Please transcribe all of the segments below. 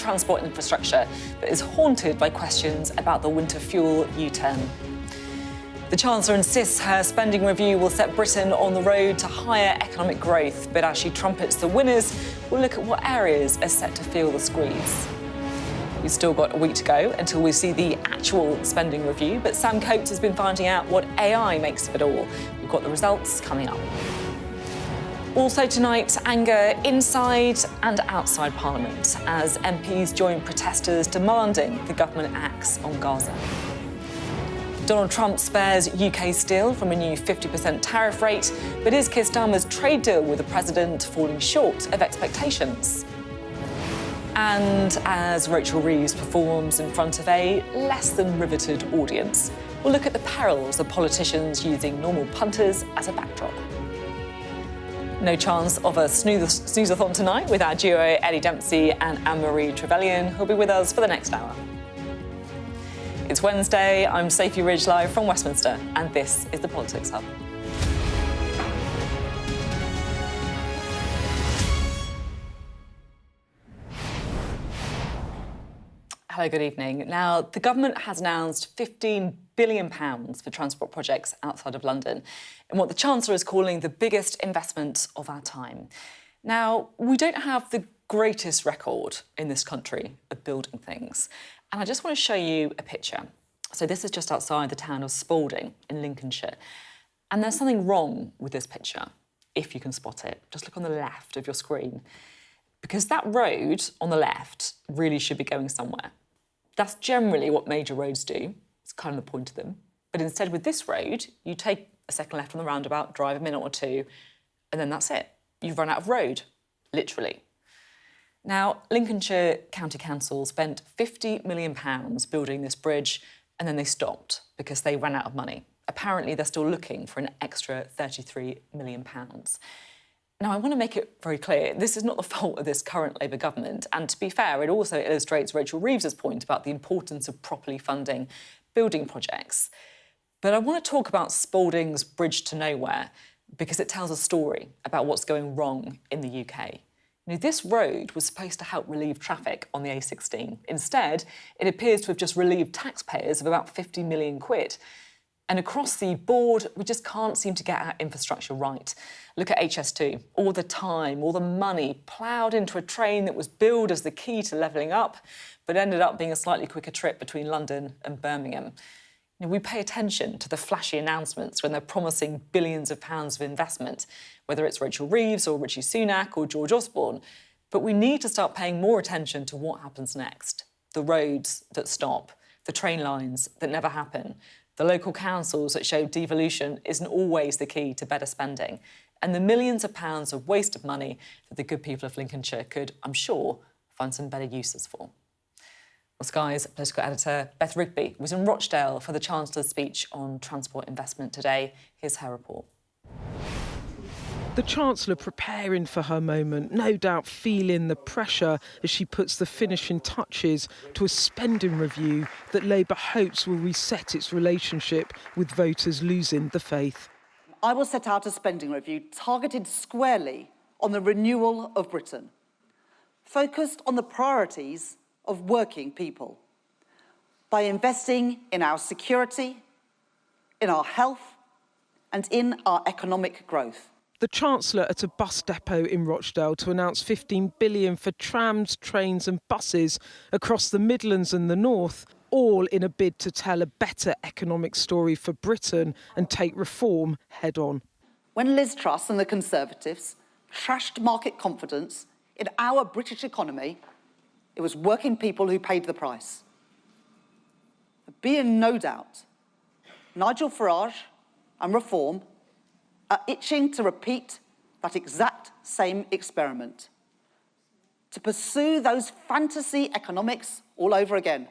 transport infrastructure that is haunted by questions about the winter fuel U-turn. The Chancellor insists her spending review will set Britain on the road to higher economic growth, but as she trumpets the winners, we'll look at what areas are set to feel the squeeze. We've still got a week to go until we see the actual spending review, but Sam Coates has been finding out what AI makes of it all. We've got the results coming up. Also tonight, anger inside and outside Parliament as MPs join protesters demanding the government acts on Gaza. Donald Trump spares UK steel from a new 50% tariff rate, but is Keir Starmer's trade deal with the president falling short of expectations? And as Rachel Reeves performs in front of a less than riveted audience, we'll look at the perils of politicians using normal punters as a backdrop. No chance of a snooze-a-thon tonight with our duo Eddie Dempsey and Anne-Marie Trevelyan, who'll be with us for the next hour. It's Wednesday, I'm Sophy Ridge live from Westminster, and this is the Politics Hub. Hello, good evening. Now, the government has announced £15 billion for transport projects outside of London in what the Chancellor is calling the biggest investment of our time. Now, we don't have the greatest record in this country of building things, and I just want to show you a picture. So this is just outside the town of Spalding in Lincolnshire, and there's something wrong with this picture, if you can spot it. Just look on the left of your screen, because that road on the left really should be going somewhere. That's generally what major roads do. It's kind of the point of them. But instead, with this road, you take a second left on the roundabout, drive a minute or two, and then that's it. You've run out of road, literally. Now, Lincolnshire County Council spent £50 million building this bridge, and then they stopped because they ran out of money. Apparently, they're still looking for an extra £33 million. Now, I want to make it very clear, this is not the fault of this current Labour government, and to be fair, it also illustrates Rachel Reeves' point about the importance of properly funding building projects. But I want to talk about Spalding's Bridge to Nowhere because it tells a story about what's going wrong in the UK. You know, this road was supposed to help relieve traffic on the A16. Instead, it appears to have just relieved taxpayers of about 50 million quid. And across the board, we just can't seem to get our infrastructure right. Look at HS2, all the time, all the money ploughed into a train that was billed as the key to levelling up, but ended up being a slightly quicker trip between London and Birmingham. You know, we pay attention to the flashy announcements when they're promising billions of pounds of investment, whether it's Rachel Reeves or Rishi Sunak or George Osborne, but we need to start paying more attention to what happens next. The roads that stop, the train lines that never happen, the local councils that show devolution isn't always the key to better spending, and the millions of pounds of wasted money that the good people of Lincolnshire could, I'm sure, find some better uses for. Well, Sky's political editor, Beth Rigby, was in Rochdale for the Chancellor's speech on transport investment today. Here's her report. The Chancellor preparing for her moment, no doubt feeling the pressure as she puts the finishing touches to a spending review that Labour hopes will reset its relationship with voters losing the faith. I will set out a spending review targeted squarely on the renewal of Britain, focused on the priorities of working people, by investing in our security, in our health and in our economic growth. The Chancellor at a bus depot in Rochdale to announce £15 billion for trams, trains and buses across the Midlands and the North, all in a bid to tell a better economic story for Britain and take reform head on. When Liz Truss and the Conservatives trashed market confidence in our British economy, it was working people who paid the price. Be in no doubt, Nigel Farage and Reform are itching to repeat that exact same experiment, to pursue those fantasy economics all over again.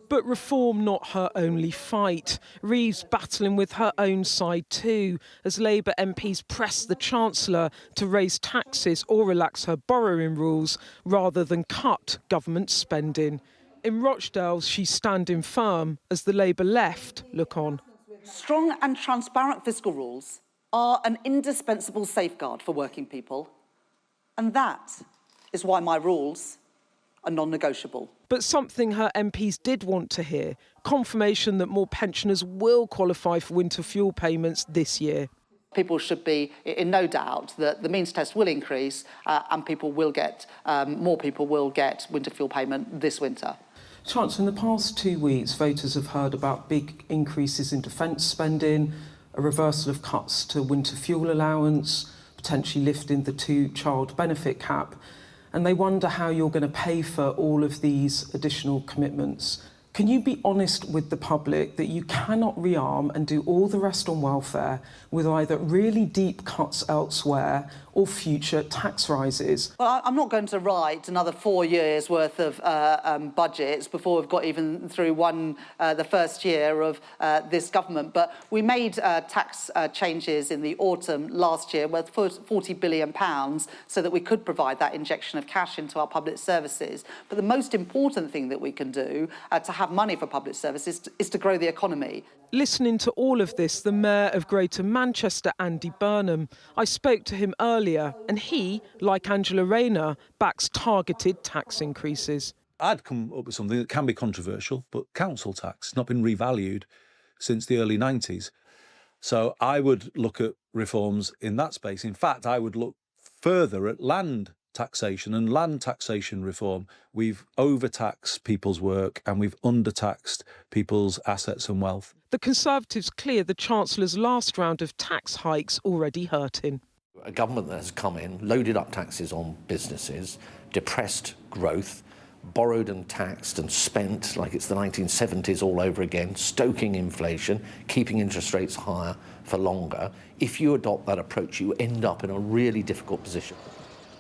But reform not her only fight. Reeves battling with her own side too, as Labour MPs press the Chancellor to raise taxes or relax her borrowing rules rather than cut government spending. In Rochdale, she's standing firm as the Labour left look on. Strong and transparent fiscal rules are an indispensable safeguard for working people, and that is why my rules are non-negotiable. But something her MPs did want to hear, confirmation that more pensioners will qualify for winter fuel payments this year. People should be in no doubt that the means test will increase and more people will get winter fuel payment this winter. Chancellor, in the past 2 weeks, voters have heard about big increases in defence spending, a reversal of cuts to winter fuel allowance, potentially lifting the 2-child benefit cap, and they wonder how you're going to pay for all of these additional commitments. Can you be honest with the public that you cannot rearm and do all the rest on welfare with either really deep cuts elsewhere or future tax rises? Well, I'm not going to write another 4 years' worth of budgets before we've got even through the first year of this government. But we made tax changes in the autumn last year worth £40 billion so that we could provide that injection of cash into our public services. But the most important thing that we can do to have money for public services is to grow the economy. Listening to all of this, the Mayor of Greater Manchester, Andy Burnham, I spoke to him earlier, and he, like Angela Rayner, backs targeted tax increases. I'd come up with something that can be controversial, but council tax has not been revalued since the early 90s. So I would look at reforms in that space. In fact, I would look further at land taxation and land taxation reform. We've overtaxed people's work and we've undertaxed people's assets and wealth. The Conservatives clear the Chancellor's last round of tax hikes already hurting. A government that has come in, loaded up taxes on businesses, depressed growth, borrowed and taxed and spent like it's the 1970s all over again, stoking inflation, keeping interest rates higher for longer. If you adopt that approach, you end up in a really difficult position.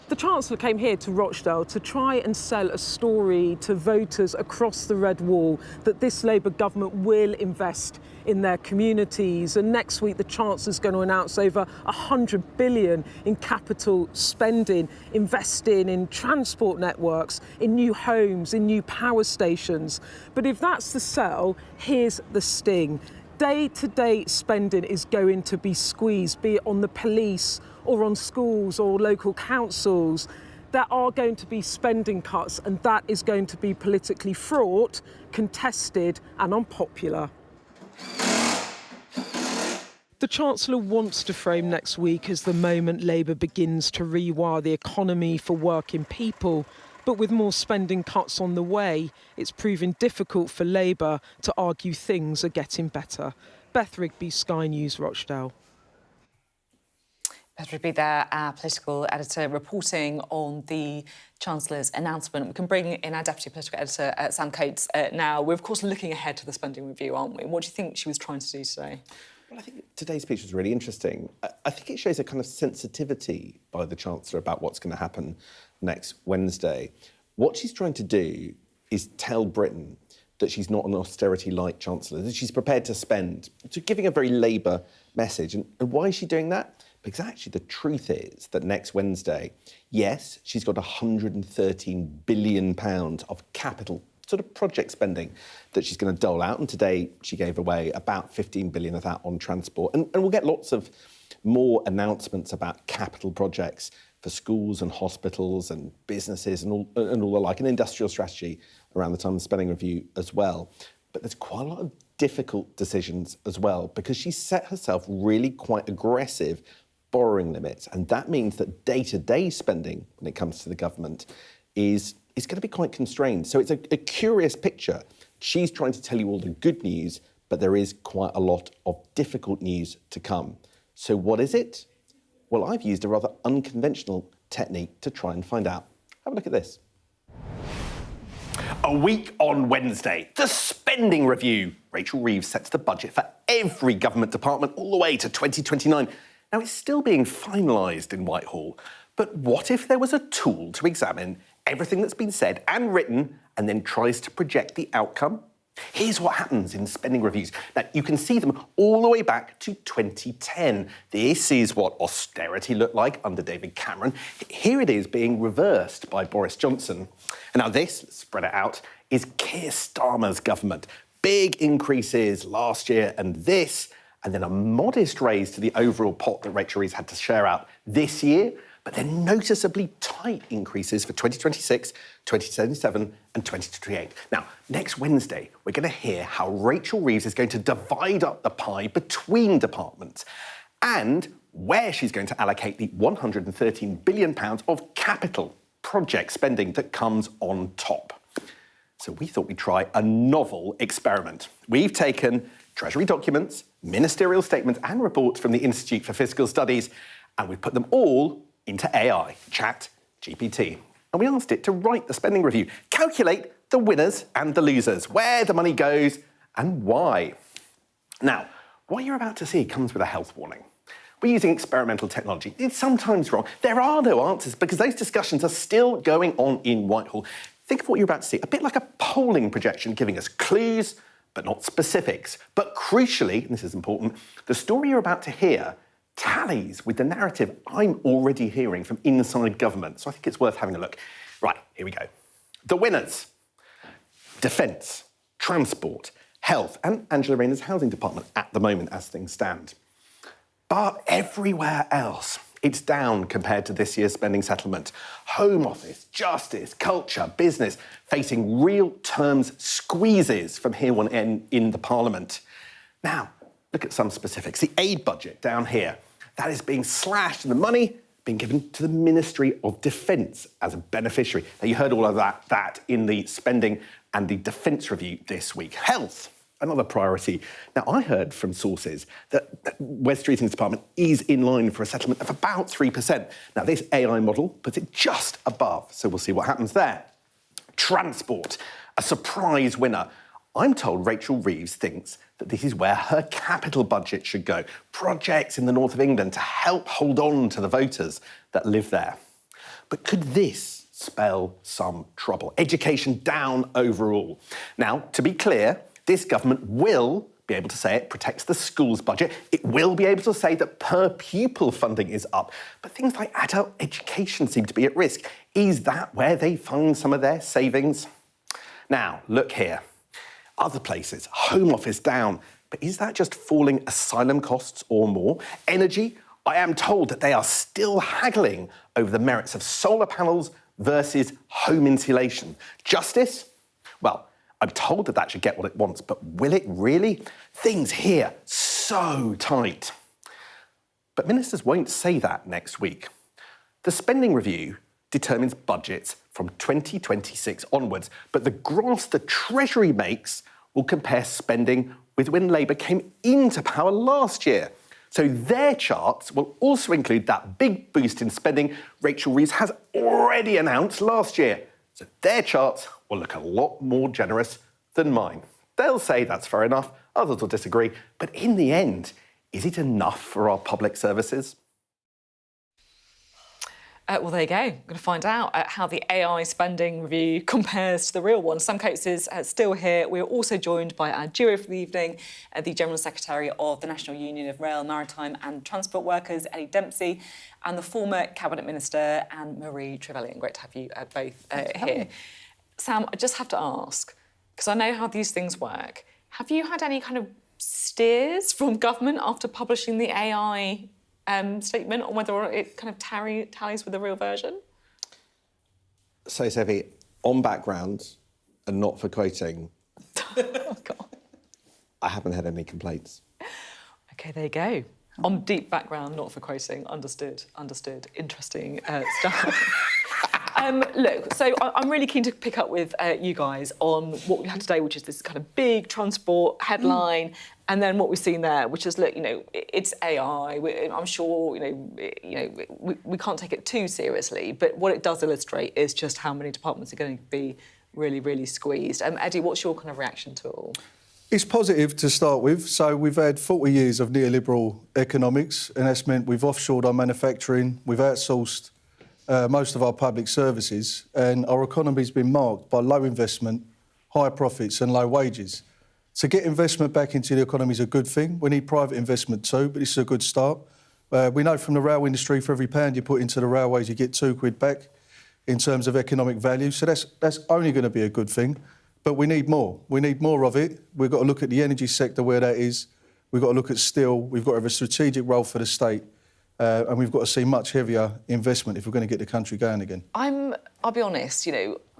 The Chancellor came here to Rochdale to try and sell a story to voters across the Red Wall that this Labour government will invest in their communities. And next week, the Chancellor's going to announce over £100 billion in capital spending, investing in transport networks, in new homes, in new power stations. But if that's the sell, here's the sting. Day-to-day spending is going to be squeezed, be it on the police or on schools or local councils. There are going to be spending cuts, and that is going to be politically fraught, contested and unpopular. The Chancellor wants to frame next week as the moment Labour begins to rewire the economy for working people. But with more spending cuts on the way, it's proving difficult for Labour to argue things are getting better. Beth, Rigby, Sky News, Rochdale. Beth Rigby there, our political editor, reporting on the Chancellor's announcement. We can bring in our deputy political editor, Sam Coates, now. We're, of course, looking ahead to the spending review, aren't we? What do you think she was trying to do today? Well, I think today's speech was really interesting. I think it shows a kind of sensitivity by the Chancellor about what's going to happen next Wednesday. What she's trying to do is tell Britain that she's not an austerity-like Chancellor, that she's prepared to spend, so giving a very Labour message. And why is she doing that? Because actually the truth is that next Wednesday, yes, she's got £113 billion of capital sort of project spending that she's going to dole out. And today she gave away about 15 billion of that on transport. And we'll get lots of more announcements about capital projects for schools and hospitals and businesses and all the like, an industrial strategy around the time of the spending review as well. But there's quite a lot of difficult decisions as well, because she set herself really quite aggressive borrowing limits. And that means that day-to-day spending, when it comes to the government, is going to be quite constrained. So it's a curious picture. She's trying to tell you all the good news, but there is quite a lot of difficult news to come. So what is it? Well, I've used a rather unconventional technique to try and find out. Have a look at this. A week on Wednesday, the spending review. Rachel Reeves sets the budget for every government department all the way to 2029. Now, it's still being finalised in Whitehall, but what if there was a tool to examine everything that's been said and written and then tries to project the outcome? Here's what happens in spending reviews. Now, you can see them all the way back to 2010. This is what austerity looked like under David Cameron. Here it is being reversed by Boris Johnson. And now this, let's spread it out, is Keir Starmer's government. Big increases last year and this, and then a modest raise to the overall pot that Rachel Reeves had to share out this year. but they're noticeably tight increases for 2026, 2027 and 2028. Now, next Wednesday, we're going to hear how Rachel Reeves is going to divide up the pie between departments and where she's going to allocate the £113 billion of capital project spending that comes on top. So we thought we'd try a novel experiment. We've taken Treasury documents, ministerial statements and reports from the Institute for Fiscal Studies, and we've put them all into AI, ChatGPT. And we asked it to write the spending review, calculate the winners and the losers, where the money goes and why. Now, what you're about to see comes with a health warning. We're using experimental technology. It's sometimes wrong. There are no answers because those discussions are still going on in Whitehall. Think of what you're about to see, a bit like a polling projection giving us clues, but not specifics. But crucially, and this is important, the story you're about to hear tallies with the narrative I'm already hearing from inside government. So I think it's worth having a look. Right, here we go. The winners: defence, transport, health, and Angela Rayner's housing department at the moment as things stand. But everywhere else, it's down compared to this year's spending settlement. Home Office, justice, culture, business, facing real terms squeezes from here on in the Parliament. Now, look at some specifics. The aid budget down here, that is being slashed and the money being given to the Ministry of Defence as a beneficiary. Now, you heard all of that in the spending and the defence review this week. Health, another priority. Now, I heard from sources that Wes Streeting's department is in line for a settlement of about 3%. Now, this AI model puts it just above, so we'll see what happens there. Transport, a surprise winner. I'm told Rachel Reeves thinks that this is where her capital budget should go. Projects in the north of England to help hold on to the voters that live there. But could this spell some trouble? Education down overall. Now, to be clear, this government will be able to say it protects the schools budget. It will be able to say that per pupil funding is up. But things like adult education seem to be at risk. Is that where they find some of their savings? Now, look here. Other places, Home Office down. But is that just falling asylum costs or more? Energy, I am told that they are still haggling over the merits of solar panels versus home insulation. Justice? Well, I'm told that should get what it wants, but will it really? Things here so tight. But ministers won't say that next week. The spending review determines budgets from 2026 onwards, but the graphs the Treasury makes will compare spending with when Labour came into power last year. So their charts will also include that big boost in spending Rachel Reeves has already announced last year. So their charts will look a lot more generous than mine. They'll say that's fair enough, others will disagree, but in the end, is it enough for our public services? Well, there you go. We're going to find out how the AI spending review compares to the real one. Some cases still here. We're also joined by our jury for the evening, the General Secretary of the National Union of Rail, Maritime and Transport Workers, Ellie Dempsey, and the former Cabinet Minister, Anne-Marie Trevelyan. Great to have you both here. Sam, I just have to ask, because I know how these things work, have you had any kind of steers from government after publishing the AI statement on whether it kind of tallies with the real version? So, Sophie, on background and not for quoting, Oh, God. I haven't had any complaints. OK, there you go. On deep background, not for quoting. Understood. Interesting stuff. Look, so I'm really keen to pick up with you guys on what we had today, which is this kind of big transport headline, and then what we've seen there, which is, look, it's AI. I'm sure, we can't take it too seriously, but what it does illustrate is just how many departments are going to be really, really squeezed. Eddie, what's your kind of reaction to it all? It's positive to start with. So we've had 40 years of neoliberal economics, and that's meant we've offshored our manufacturing, we've outsourced most of our public services, and our economy's been marked by low investment, high profits and low wages. To get investment back into the economy is a good thing. We need private investment too, but it's a good start. We know from the rail industry, for every pound you put into the railways, you get £2 back in terms of economic value. So that's only going to be a good thing. But we need more. We need more of it. We've got to look at the energy sector where that is. We've got to look at steel. We've got to have a strategic role for the state And we've got to see much heavier investment if we're going to get the country going again. I'll be honest,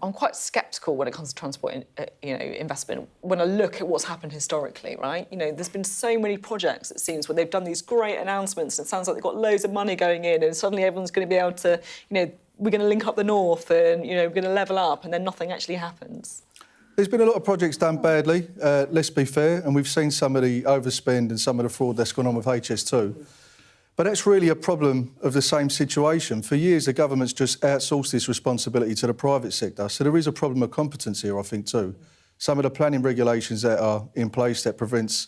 I'm quite sceptical when it comes to transport, investment. When I look at what's happened historically, right? There's been so many projects, it seems, where they've done these great announcements. And it sounds like they've got loads of money going in, and suddenly everyone's going to be able to, we're going to link up the north, and we're going to level up, and then nothing actually happens. There's been a lot of projects done badly. Let's be fair, and we've seen some of the overspend and some of the fraud that's gone on with HS2. But that's really a problem of the same situation. For years, the government's just outsourced this responsibility to the private sector. So there is a problem of competence here, I think, too. Some of the planning regulations that are in place that prevents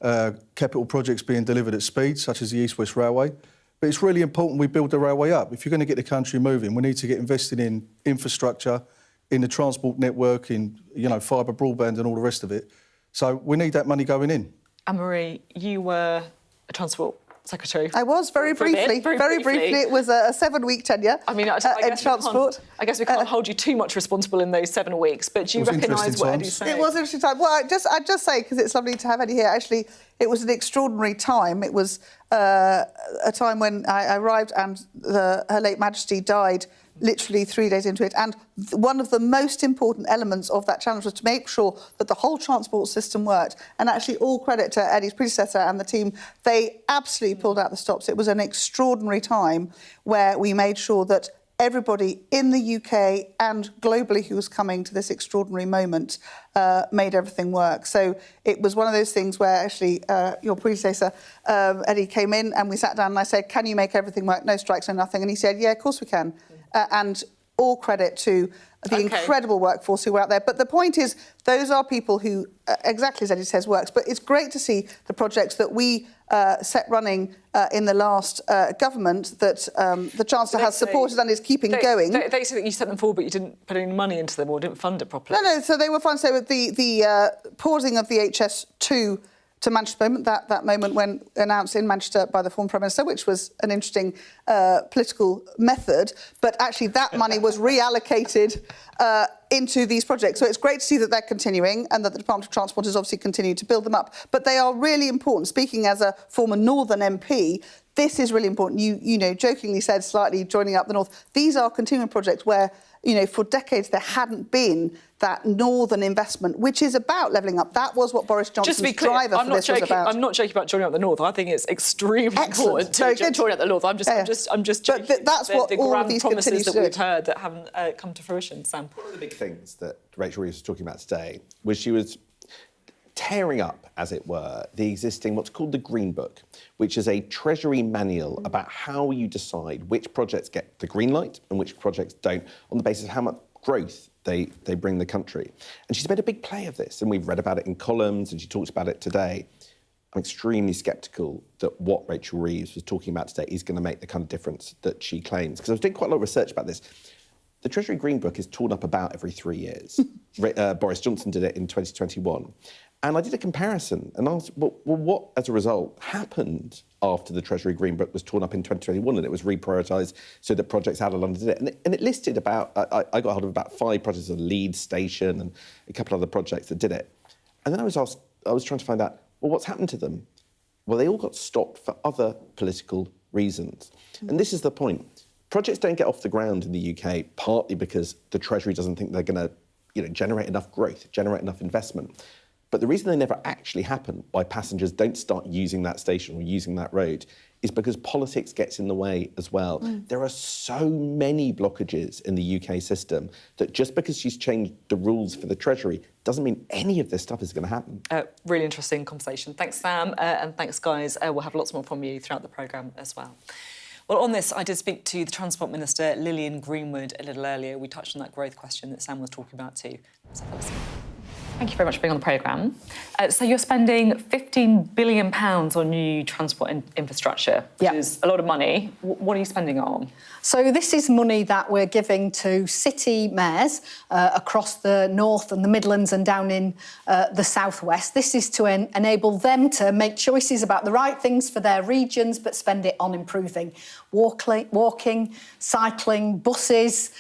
capital projects being delivered at speed, such as the East West Railway. But it's really important we build the railway up. If you're going to get the country moving, we need to get invested in infrastructure, in the transport network, in fibre broadband and all the rest of it. So we need that money going in. Anne-Marie, you were a transport secretary. I was very briefly. Very briefly. It was a 7-week tenure. I guess in transport. I guess we can't hold you too much responsible in those 7 weeks. But do you recognise what Eddie's saying? It was an interesting time. Well, I'd just say, because it's lovely to have Eddie here. Actually, it was an extraordinary time. It was a time when I arrived and Her late Majesty died literally 3 days into it. And one of the most important elements of that challenge was to make sure that the whole transport system worked. And actually, all credit to Eddie's predecessor and the team. They absolutely pulled out the stops. It was an extraordinary time where we made sure that everybody in the UK and globally who was coming to this extraordinary moment made everything work. So it was one of those things where actually your predecessor, Eddie, came in and we sat down and I said, can you make everything work? No strikes, no nothing. And he said, yeah, of course we can. And all credit to the incredible workforce who were out there. But the point is, those are people who, exactly as Eddie says, works. But it's great to see the projects that we set running in the last government that the Chancellor has supported and is keeping going. They say that you sent them forward, but you didn't put any money into them or didn't fund it properly. No, so they were fine. So the pausing of the HS2 to Manchester moment, that moment when announced in Manchester by the former Prime Minister, which was an interesting political method, but actually that money was reallocated into these projects. So it's great to see that they're continuing and that the Department of Transport has obviously continued to build them up. But they are really important. Speaking as a former Northern MP, this is really important. You jokingly said slightly joining up the North. These are continuing projects where, for decades there hadn't been that northern investment, which is about levelling up. That was what Boris Johnson's driver for this was about. I'm not joking about joining up the North. I think it's extremely important to join up the North. I'm just joking. But that's what all of these promises that do. we've heard that haven't come to fruition, Sam. One of the big things that Rachel Reeves was talking about today was she was tearing up, as it were, the existing, what's called the Green Book, which is a Treasury manual about how you decide which projects get the green light and which projects don't, on the basis of how much growth they bring the country. And she's made a big play of this, and we've read about it in columns, and she talks about it today. I'm extremely sceptical that what Rachel Reeves was talking about today is going to make the kind of difference that she claims. Because I was doing quite a lot of research about this. The Treasury Green Book is torn up about every 3 years. Boris Johnson did it in 2021. And I did a comparison and asked, well, what, as a result, happened after the Treasury Green Book was torn up in 2021 and it was reprioritised so that projects out of London did it? And it listed about, I got hold of about 5 projects, a Leeds station and a couple of other projects that did it. And then I was trying to find out, well, what's happened to them? Well, they all got stopped for other political reasons. And this is the point. Projects don't get off the ground in the UK, partly because the Treasury doesn't think they're going to generate enough growth, generate enough investment. But the reason they never actually happen, why passengers don't start using that station or using that road, is because politics gets in the way as well. There are so many blockages in the UK system that just because she's changed the rules for the Treasury doesn't mean any of this stuff is going to happen. Really interesting conversation. Thanks, Sam, and thanks, guys. We'll have lots more from you throughout the programme as well. Well, on this, I did speak to the Transport Minister, Lillian Greenwood, a little earlier. We touched on that growth question that Sam was talking about too. Let's have a listen. Thank you very much for being on the programme. So you're spending £15 billion on new transport infrastructure, which is a lot of money. What are you spending it on? So this is money that we're giving to city mayors across the North and the Midlands and down in the South West. This is to enable them to make choices about the right things for their regions, but spend it on improving walking, cycling, buses,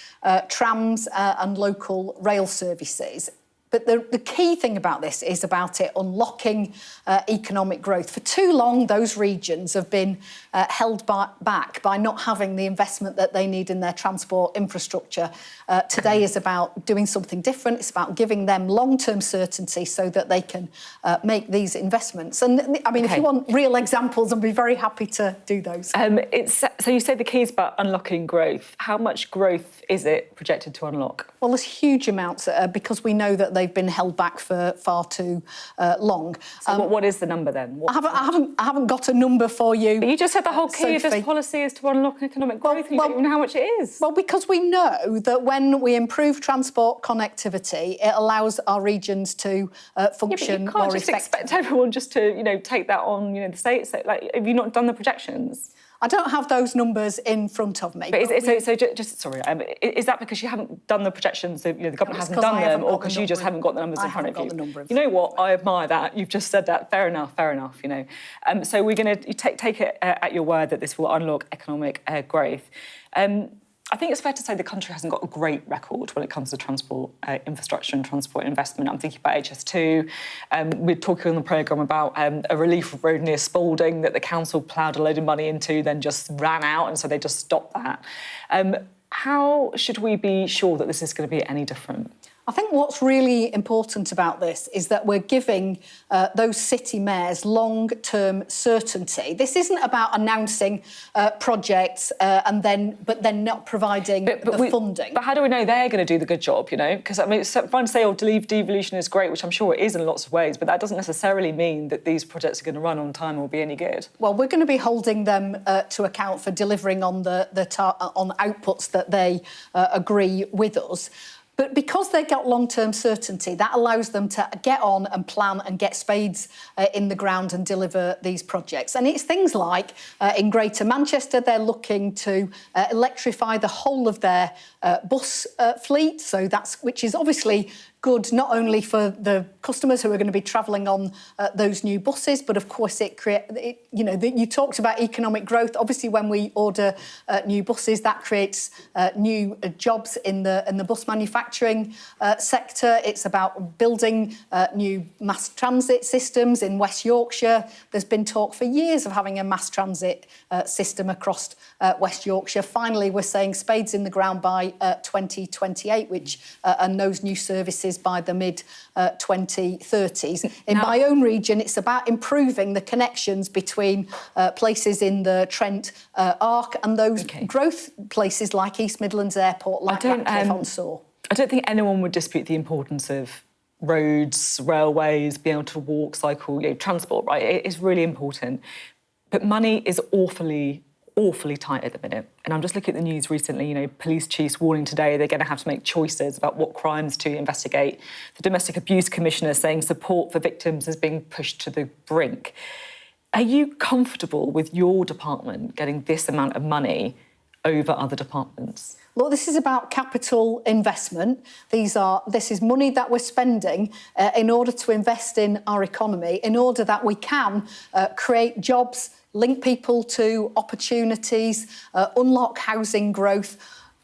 trams and local rail services. But the key thing about this is about it unlocking economic growth. For too long, those regions have been held back by not having the investment that they need in their transport infrastructure. Today is about doing something different. It's about giving them long-term certainty so that they can make these investments. And I mean, if you want real examples, I'd be very happy to do those. So you say the key is about unlocking growth. How much growth is it projected to unlock? Well, there's huge amounts because we know that they've been held back for far too long. So what is the number then? I haven't got a number for you. But you just said the whole key of this policy is to unlock economic growth, and you don't even know how much it is. Well, because we know that when we improve transport connectivity, it allows our regions to function but you more can't just expect everyone just to, take that on, the states. Like, have you not done the projections? I don't have those numbers in front of me. But is that because you haven't done the projections, so, the government hasn't done them, or because you just haven't got the numbers in front of you? You know what? I admire that. You've just said that. Fair enough, So we're going to take it at your word that this will unlock economic growth. I think it's fair to say the country hasn't got a great record when it comes to transport infrastructure and transport investment. I'm thinking about HS2. We're talking on the programme about a relief road near Spalding that the council ploughed a load of money into, then just ran out, and so they just stopped that. How should we be sure that this is going to be any different? I think what's really important about this is that we're giving those city mayors long-term certainty. This isn't about announcing projects but then not providing the funding. But how do we know they're going to do the good job, Because, it's fine to say, devolution is great, which I'm sure it is in lots of ways, but that doesn't necessarily mean that these projects are going to run on time or be any good. Well, we're going to be holding them to account for delivering on the outputs that they agree with us. But because they got long-term certainty, that allows them to get on and plan and get spades in the ground and deliver these projects. And it's things like, in Greater Manchester, they're looking to electrify the whole of their bus fleet, which is obviously good not only for the customers who are going to be travelling on those new buses, but of course you talked about economic growth. Obviously, when we order new buses, that creates new jobs in the bus manufacturing sector. It's about building new mass transit systems in West Yorkshire. There's been talk for years of having a mass transit system across West Yorkshire. Finally, we're saying spades in the ground by 2028, and those new services by the mid-2030s. In my own region, it's about improving the connections between places in the Trent Arc and those growth places like East Midlands Airport, like Ratcliffe-on-Soar. I don't think anyone would dispute the importance of roads, railways, being able to walk, cycle, transport, right? It is really important. But money is awfully tight at the minute. And I'm just looking at the news recently, police chiefs warning today they're going to have to make choices about what crimes to investigate. The Domestic Abuse Commissioner saying support for victims is being pushed to the brink. Are you comfortable with your department getting this amount of money over other departments? Look, this is about capital investment. This is money that we're spending in order to invest in our economy, in order that we can create jobs, link people to opportunities, unlock housing growth.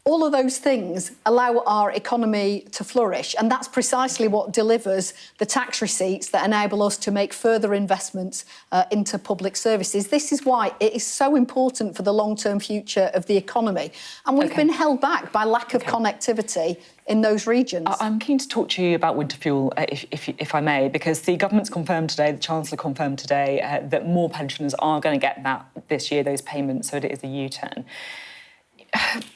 All of those things allow our economy to flourish, and that's precisely what delivers the tax receipts that enable us to make further investments into public services. This is why it is so important for the long-term future of the economy, and we've been held back by lack of connectivity in those regions. I'm keen to talk to you about winter fuel, if I may, because the government's confirmed today, the Chancellor confirmed today, that more pensioners are going to get that this year, those payments, so it is a U-turn.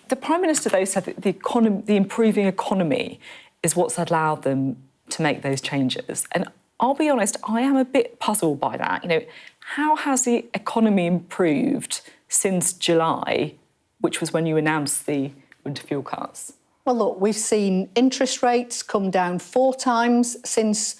The Prime Minister, though, said that the improving economy is what's allowed them to make those changes. And I'll be honest, I am a bit puzzled by that. How has the economy improved since July, which was when you announced the winter fuel cuts? Well, look, we've seen interest rates come down 4 times since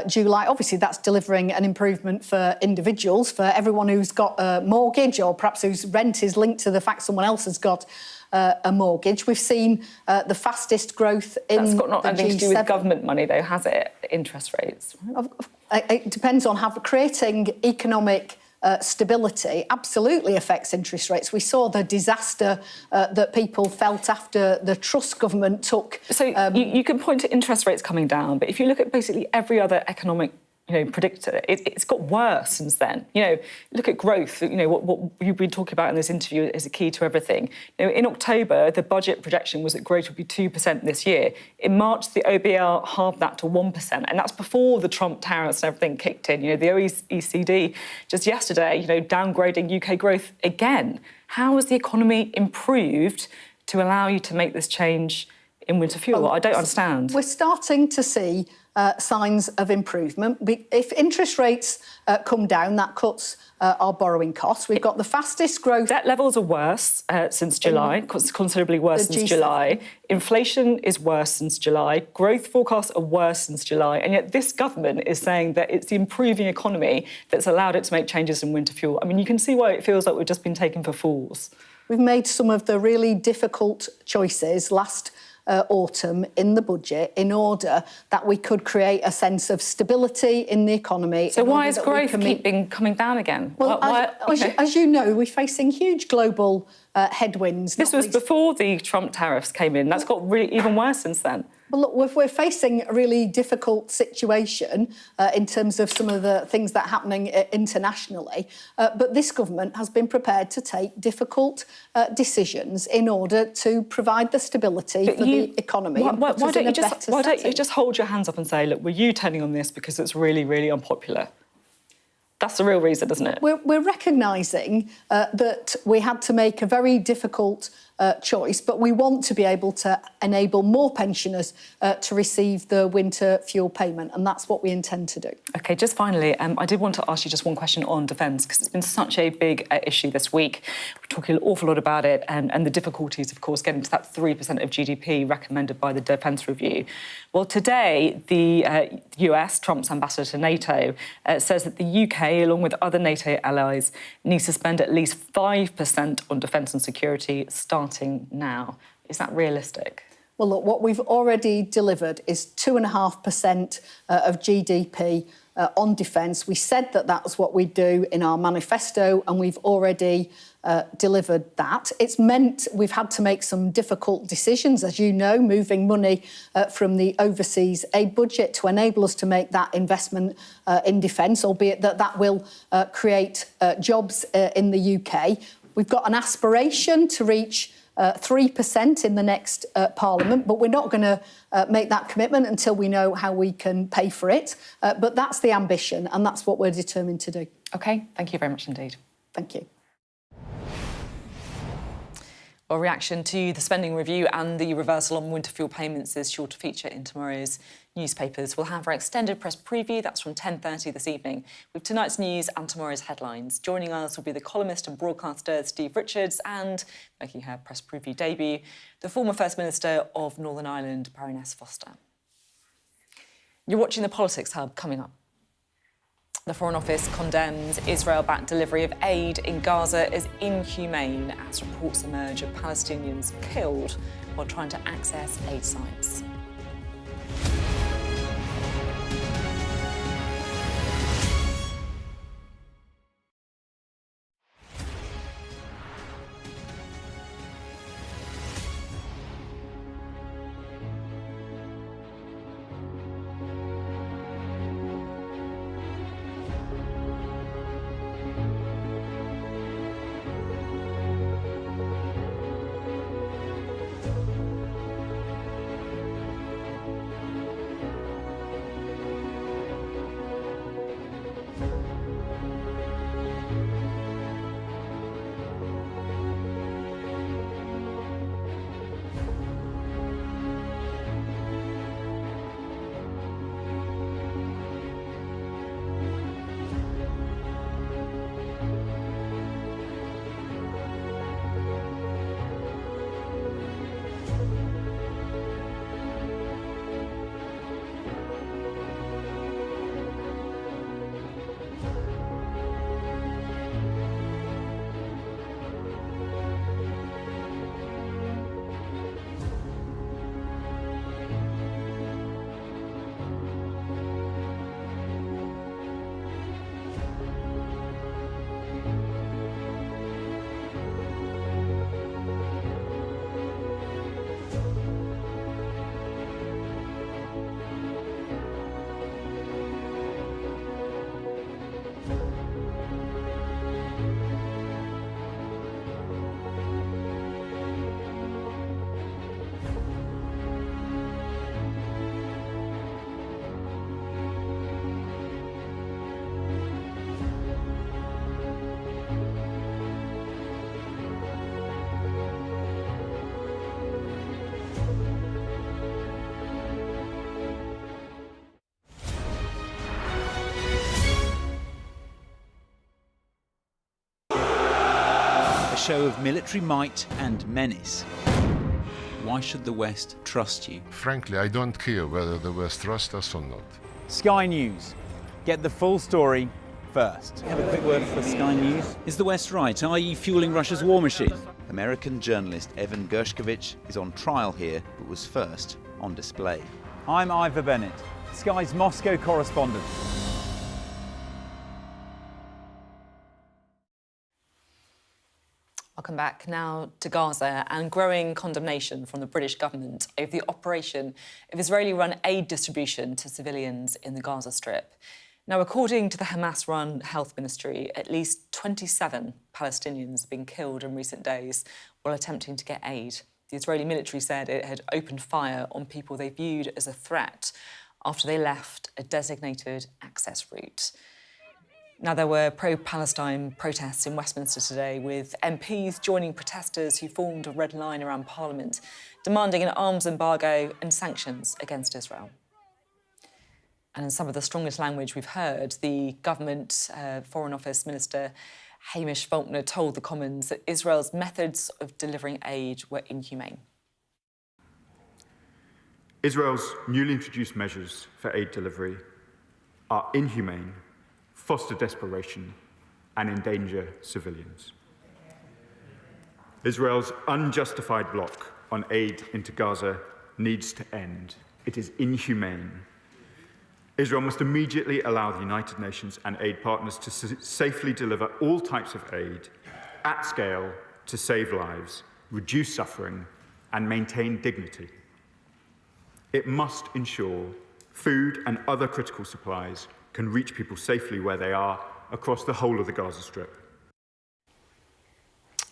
July. Obviously, that's delivering an improvement for individuals, for everyone who's got a mortgage or perhaps whose rent is linked to the fact someone else has got a mortgage. We've seen the fastest growth in the G7. That's got nothing to do with government money, though, has it? Interest rates? It depends on creating economic stability absolutely affects interest rates. We saw the disaster that people felt after the Truss government took. So you can point to interest rates coming down, but if you look at basically every other economic predictor, it's got worse since then. Look at growth. What you've been talking about in this interview is a key to everything. In October, the budget projection was that growth would be 2% this year. In March, the OBR halved that to 1%, and that's before the Trump tariffs and everything kicked in. The OECD just yesterday, downgrading UK growth again. How has the economy improved to allow you to make this change in winter fuel? I don't understand. We're starting to see signs of improvement. If interest rates come down, that cuts our borrowing costs. We've got the fastest growth. Debt levels are worse since July, considerably worse since July. Inflation is worse since July. Growth forecasts are worse since July. And yet this government is saying that it's the improving economy that's allowed it to make changes in winter fuel. I mean, you can see why it feels like we've just been taken for fools. We've made some of the really difficult choices last autumn in the budget in order that we could create a sense of stability in the economy. So why is growth keeping coming down again? Well, as you know, we're facing huge global headwinds. This was before the Trump tariffs came in. That's got really even worse since then. Well, look, we're facing a really difficult situation in terms of some of the things that are happening internationally, but this government has been prepared to take difficult decisions in order to provide the stability for the economy. Why don't you just hold your hands up and say, look, were you turning on this because it's really, really unpopular? That's the real reason, isn't it? We're recognising that we had to make a very difficult choice, but we want to be able to enable more pensioners to receive the winter fuel payment, and that's what we intend to do. OK, just finally, I did want to ask you just one question on defence, because it's been such a big issue this week. We're talking an awful lot about it, and the difficulties, of course, getting to that 3% of GDP recommended by the Defence Review. Well, today, the US, Trump's ambassador to NATO, says that the UK, along with other NATO allies, needs to spend at least 5% on defence and security starting now. Is that realistic? Well, look, what we've already delivered is 2.5% of GDP on defence. We said that that's what we'd do in our manifesto, and we've already delivered that. It's meant we've had to make some difficult decisions, as you know, moving money from the overseas aid budget to enable us to make that investment in defence, albeit that will create jobs in the UK. We've got an aspiration to reach 3% in the next Parliament, but we're not going to make that commitment until we know how we can pay for it. But that's the ambition, and that's what we're determined to do. OK, thank you very much indeed. Thank you. Well, reaction to the spending review and the reversal on winter fuel payments is sure to feature in tomorrow's newspapers. We'll have our extended press preview. That's from 10:30 this evening, with tonight's news and tomorrow's headlines. Joining us will be the columnist and broadcaster Steve Richards, and making her press preview debut, the former First Minister of Northern Ireland, Baroness Foster. You're watching the Politics Hub. Coming up. The Foreign Office condemns Israel-backed delivery of aid in Gaza as inhumane as reports emerge of Palestinians killed while trying to access aid sites. show of military might and menace. Why should the West trust you? Frankly, I don't care whether the West trusts us or not. Sky News. Get the full story first. Have a quick word for Sky News. Is the West right? Are you fueling Russia's war machine? American journalist Evan Gershkovich is on trial here, but was first on display. I'm Ivor Bennett, Sky's Moscow correspondent. Welcome back now to Gaza and growing condemnation from the British government over the operation of Israeli-run aid distribution to civilians in the Gaza Strip. Now, according to the Hamas-run health ministry, at least 27 Palestinians have been killed in recent days while attempting to get aid. The Israeli military said it had opened fire on people they viewed as a threat after they left a designated access route. Now, there were pro-Palestine protests in Westminster today, with MPs joining protesters who formed a red line around Parliament, demanding an arms embargo and sanctions against Israel. And in some of the strongest language we've heard, the government Foreign Office Minister Hamish Faulkner told the Commons that Israel's methods of delivering aid were inhumane. Israel's newly introduced measures for aid delivery are inhumane, foster desperation, and endanger civilians. Israel's unjustified block on aid into Gaza needs to end. It is inhumane. Israel must immediately allow the United Nations and aid partners to safely deliver all types of aid at scale to save lives, reduce suffering, and maintain dignity. It must ensure food and other critical supplies can reach people safely where they are across the whole of the Gaza Strip.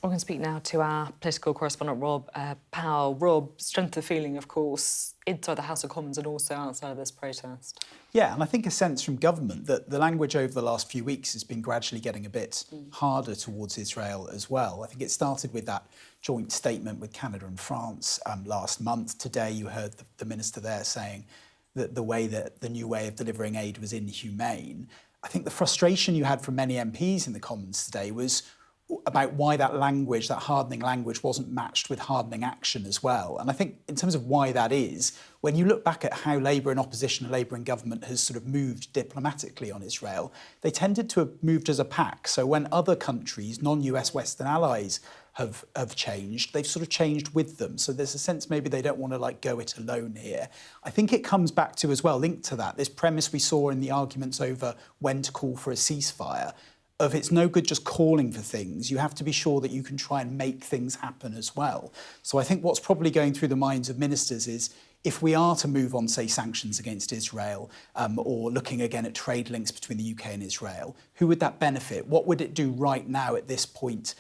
We're going to speak now to our political correspondent, Rob Powell. Rob, strength of feeling, of course, inside the House of Commons and also outside of this protest. Yeah, and I think a sense from government that the language over the last few weeks has been gradually getting a bit harder towards Israel as well. I think it started with that joint statement with Canada and France last month. Today you heard the minister there saying that the new way of delivering aid was inhumane. I think the frustration you had from many MPs in the Commons today was about why that language, that hardening language, wasn't matched with hardening action as well. And I think in terms of why that is, when you look back at how Labour in opposition and Labour in government has sort of moved diplomatically on Israel, they tended to have moved as a pack. So when other countries, non-US Western allies, have changed, they've sort of changed with them. So there's a sense maybe they don't want to go it alone here. I think it comes back to as well, linked to that, this premise we saw in the arguments over when to call for a ceasefire, of it's no good just calling for things. You have to be sure that you can try and make things happen as well. So I think what's probably going through the minds of ministers is if we are to move on, say, sanctions against Israel or looking again at trade links between the UK and Israel, who would that benefit? What would it do right now at this point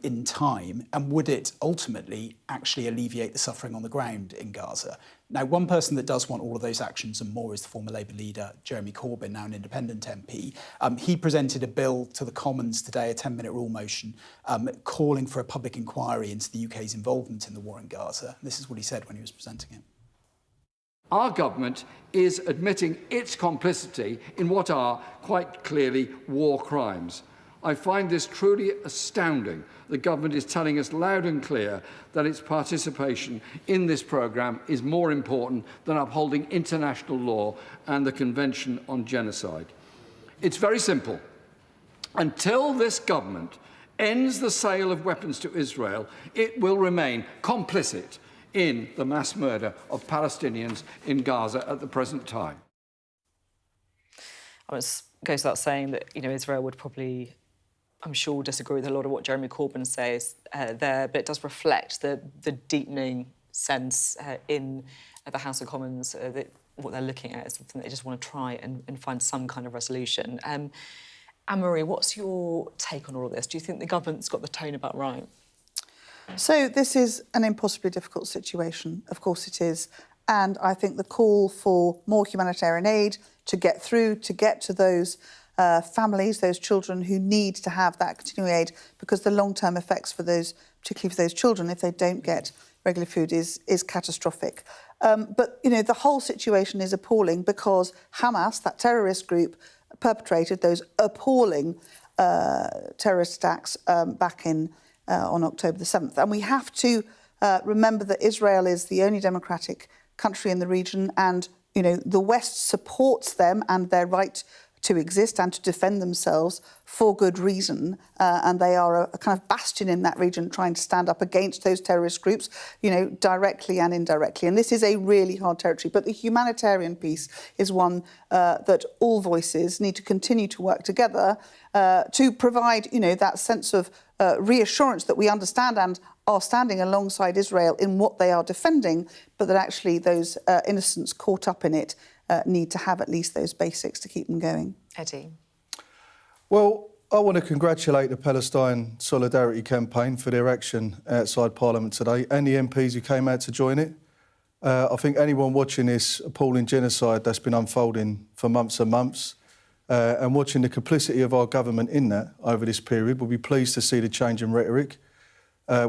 in time? And would it ultimately actually alleviate the suffering on the ground in Gaza? Now, one person that does want all of those actions and more is the former Labour leader, Jeremy Corbyn, now an independent MP. He presented a bill to the Commons today, a 10-minute rule motion, calling for a public inquiry into the UK's involvement in the war in Gaza. This is what he said when he was presenting it. Our government is admitting its complicity in what are quite clearly war crimes. I find this truly astounding. The government is telling us loud and clear that its participation in this programme is more important than upholding international law and the Convention on Genocide. It's very simple. Until this government ends the sale of weapons to Israel, it will remain complicit in the mass murder of Palestinians in Gaza at the present time. I was goes without saying that Israel would probably, I'm sure, disagree with a lot of what Jeremy Corbyn says there, but it does reflect the deepening sense in the House of Commons that what they're looking at is something they just want to try and find some kind of resolution. Anne-Marie, what's your take on all of this? Do you think the government's got the tone about right? So this is an impossibly difficult situation. Of course it is. And I think the call for more humanitarian aid to get through, to get to those families, those children who need to have that continuing aid, because the long-term effects for those, particularly for those children, if they don't get regular food, is catastrophic. But, the whole situation is appalling because Hamas, that terrorist group, perpetrated those appalling terrorist attacks back in on October the 7th. And we have to remember that Israel is the only democratic country in the region, and the West supports them and their right to exist and to defend themselves for good reason. And they are a kind of bastion in that region trying to stand up against those terrorist groups, directly and indirectly. And this is a really hard territory. But the humanitarian piece is one that all voices need to continue to work together to provide, that sense of reassurance that we understand and are standing alongside Israel in what they are defending, but that actually those innocents caught up in it need to have at least those basics to keep them going. Eddie. Well, I want to congratulate the Palestine Solidarity Campaign for their action outside Parliament today and the MPs who came out to join it. I think anyone watching this appalling genocide that's been unfolding for months and months and watching the complicity of our government in that over this period will be pleased to see the change in rhetoric.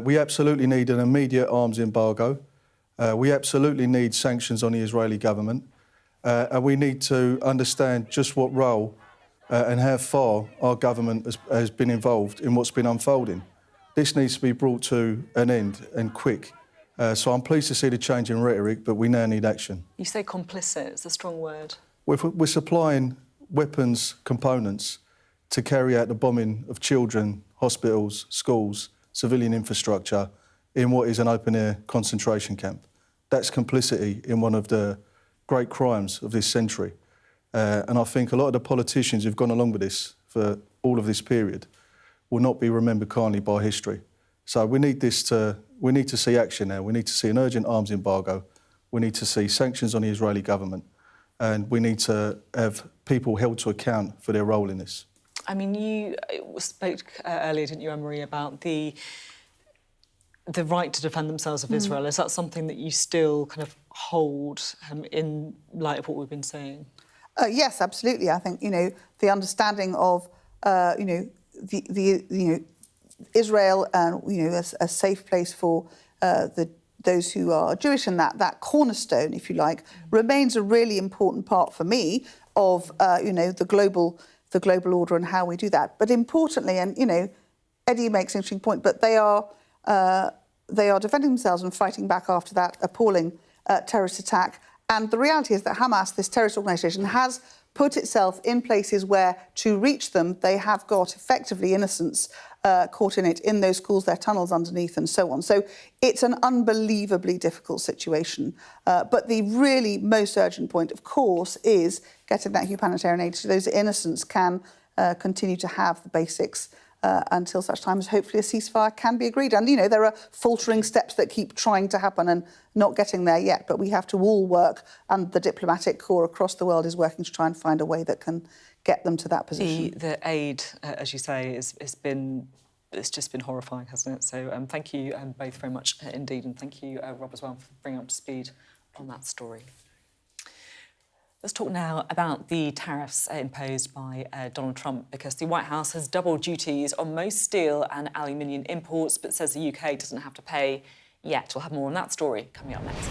We absolutely need an immediate arms embargo. We absolutely need sanctions on the Israeli government. And we need to understand just what role and how far our government has been involved in what's been unfolding. This needs to be brought to an end and quick. So I'm pleased to see the change in rhetoric, but we now need action. You say complicit, it's a strong word. We're supplying weapons components to carry out the bombing of children, hospitals, schools, civilian infrastructure in what is an open-air concentration camp. That's complicity in one of the great crimes of this century. And I think a lot of the politicians who've gone along with this for all of this period will not be remembered kindly by history. So we need to see action now. We need to see an urgent arms embargo. We need to see sanctions on the Israeli government. And we need to have people held to account for their role in this. I mean, you spoke earlier, didn't you, Anne-Marie, about the right to defend themselves of Israel. Is that something that you still kind of hold in light of what we've been saying? Yes, absolutely. I think the understanding of Israel and a safe place for those who are Jewish, and that cornerstone, if you like, remains a really important part for me of the global order and how we do that. But importantly, and Eddie makes an interesting point, but they are defending themselves and fighting back after that appalling terrorist attack. And the reality is that Hamas, this terrorist organisation, has put itself in places where, to reach them, they have got effectively innocents caught in it, in those schools, their tunnels underneath and so on. So it's an unbelievably difficult situation. But the really most urgent point, of course, is getting that humanitarian aid so those innocents can continue to have the basics until such time as hopefully a ceasefire can be agreed. And, there are faltering steps that keep trying to happen and not getting there yet, but we have to all work, and the diplomatic corps across the world is working to try and find a way that can get them to that position. The aid, as you say, it's just been horrifying, hasn't it? So thank you both very much indeed, and thank you, Rob, as well, for bringing up to speed on that story. Let's talk now about the tariffs imposed by Donald Trump, because the White House has doubled duties on most steel and aluminium imports, but says the UK doesn't have to pay yet. We'll have more on that story coming up next.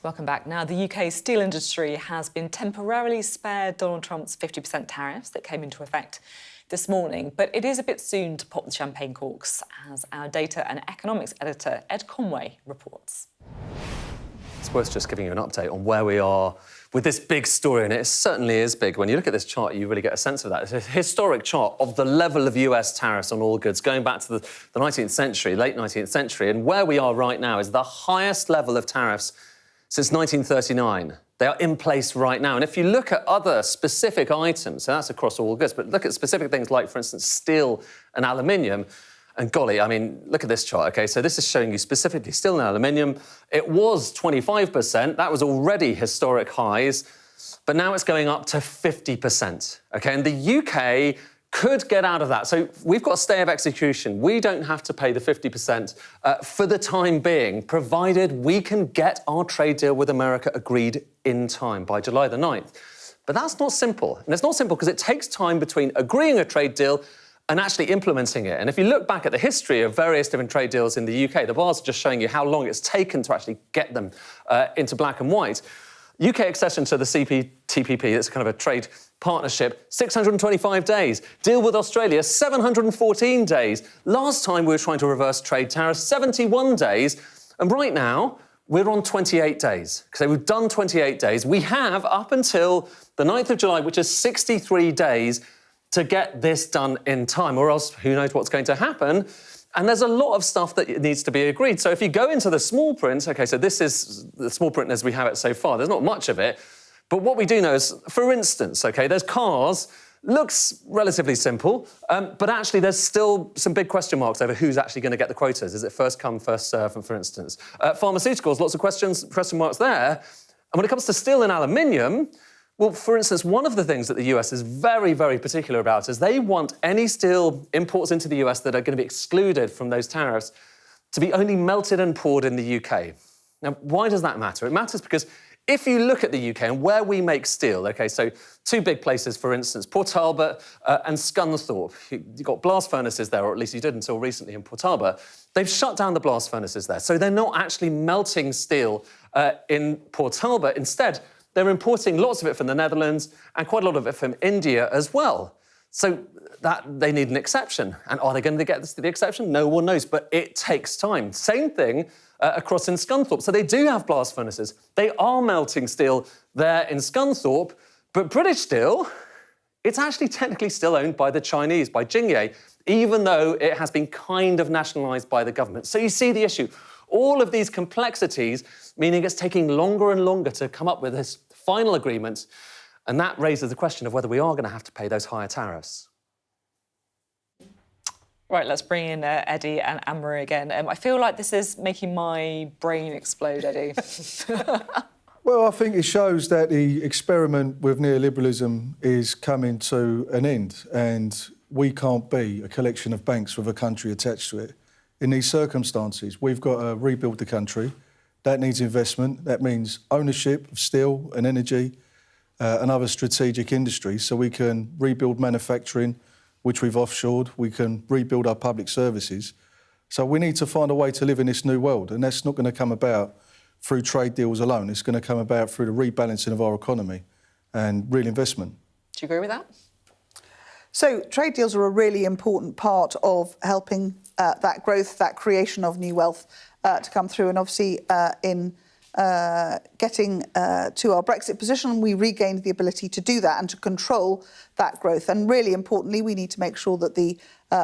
Welcome back. Now, the UK steel industry has been temporarily spared Donald Trump's 50% tariffs that came into effect this morning, but it is a bit soon to pop the champagne corks, as our data and economics editor Ed Conway reports. It's worth just giving you an update on where we are with this big story, and it certainly is big. When you look at this chart, you really get a sense of that. It's a historic chart of the level of US tariffs on all goods going back to the 19th century, late 19th century, and where we are right now is the highest level of tariffs since 1939. They are in place right now. And if you look at other specific items, so that's across all goods, but look at specific things like, for instance, steel and aluminium, and golly, I mean, look at this chart, OK? So this is showing you specifically steel and aluminium. It was 25%. That was already historic highs. But now it's going up to 50%, OK? And the UK could get out of that. So we've got a stay of execution. We don't have to pay the 50% for the time being, provided we can get our trade deal with America agreed in time by July the 9th. But that's not simple. And it's not simple because it takes time between agreeing a trade deal and actually implementing it. And if you look back at the history of various different trade deals in the UK, the bars are just showing you how long it's taken to actually get them into black and white. UK accession to the CPTPP, that's kind of a trade partnership, 625 days. Deal with Australia, 714 days. Last time we were trying to reverse trade tariffs, 71 days. And right now, we're on 28 days. So we've done 28 days. We have up until the 9th of July, which is 63 days, to get this done in time, or else who knows what's going to happen. And there's a lot of stuff that needs to be agreed. So if you go into the small print, OK, so this is the small print as we have it so far. There's not much of it. But what we do know is, for instance, OK, there's cars, looks relatively simple, but actually there's still some big question marks over who's actually going to get the quotas. Is it first come, first serve, for instance? Pharmaceuticals, lots of question marks there. And when it comes to steel and aluminium, well, for instance, one of the things that the US is very, very particular about is they want any steel imports into the US that are going to be excluded from those tariffs to be only melted and poured in the UK. Now, why does that matter? It matters because if you look at the UK and where we make steel, OK, so two big places, for instance, Port Talbot and Scunthorpe. You've got blast furnaces there, or at least you did until recently in Port Talbot. They've shut down the blast furnaces there, so they're not actually melting steel in Port Talbot. Instead, they're importing lots of it from the Netherlands and quite a lot of it from India as well. So that they need an exception. And are they going to get the exception? No one knows, but it takes time. Same thing across in Scunthorpe. So they do have blast furnaces. They are melting steel there in Scunthorpe, but British Steel, it's actually technically still owned by the Chinese, by Jingye, even though it has been kind of nationalised by the government. So you see the issue. All of these complexities, meaning it's taking longer and longer to come up with this final agreement, and that raises the question of whether we are going to have to pay those higher tariffs. Right, let's bring in Eddie and Anne-Marie again. I feel like this is making my brain explode, Eddie. Well, I think it shows that the experiment with neoliberalism is coming to an end, and we can't be a collection of banks with a country attached to it. In these circumstances, we've got to rebuild the country. That needs investment. That means ownership of steel and energy and other strategic industries, so we can rebuild manufacturing, which we've offshored. We can rebuild our public services. So we need to find a way to live in this new world, and that's not going to come about through trade deals alone. It's going to come about through the rebalancing of our economy and real investment. Do you agree with that? So trade deals are a really important part of helping that growth, that creation of new wealth to come through. And obviously in getting to our Brexit position, we regained the ability to do that and to control that growth. And really importantly, we need to make sure that the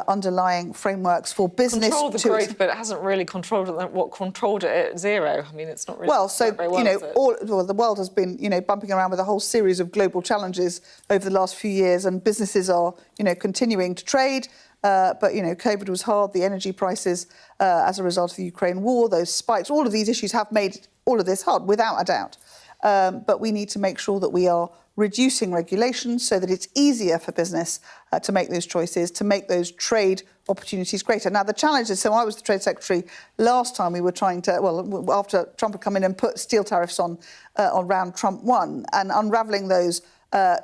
underlying frameworks for business... Control the growth, but it hasn't really controlled it. What controlled it at zero? I mean, it's not really... Well, so, the world has been, bumping around with a whole series of global challenges over the last few years, and businesses are, continuing to trade. But, COVID was hard, the energy prices as a result of the Ukraine war, those spikes, all of these issues have made all of this hard, without a doubt. But we need to make sure that we are reducing regulations so that it's easier for business to make those choices, to make those trade opportunities greater. Now, the challenge is, so I was the Trade Secretary last time we were trying to, well, after Trump had come in and put steel tariffs on round Trump 1, and unravelling those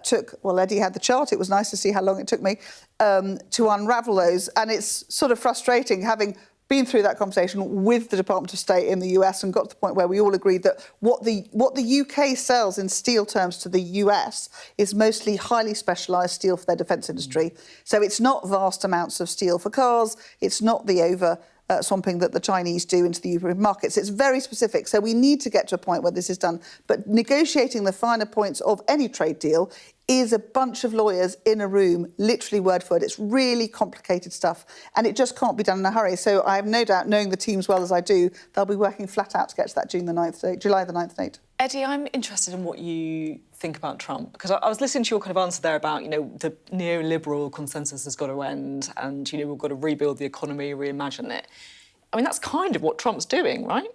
took, well, Eddie had the chart, it was nice to see how long it took me to unravel those, and it's sort of frustrating having been through that conversation with the Department of State in the US and got to the point where we all agreed that what the UK sells in steel terms to the US is mostly highly specialised steel for their defence industry. So it's not vast amounts of steel for cars, it's not the swamping that the Chinese do into the European markets. It's very specific. So we need to get to a point where this is done. But negotiating the finer points of any trade deal is a bunch of lawyers in a room, literally word for word. It's really complicated stuff, and it just can't be done in a hurry. So I have no doubt, knowing the team as well as I do, they'll be working flat out to get to that July the 9th date. Eddie, I'm interested in what you think about Trump, because I was listening to your kind of answer there about, the neoliberal consensus has got to end and, we've got to rebuild the economy, reimagine it. I mean, that's kind of what Trump's doing, right?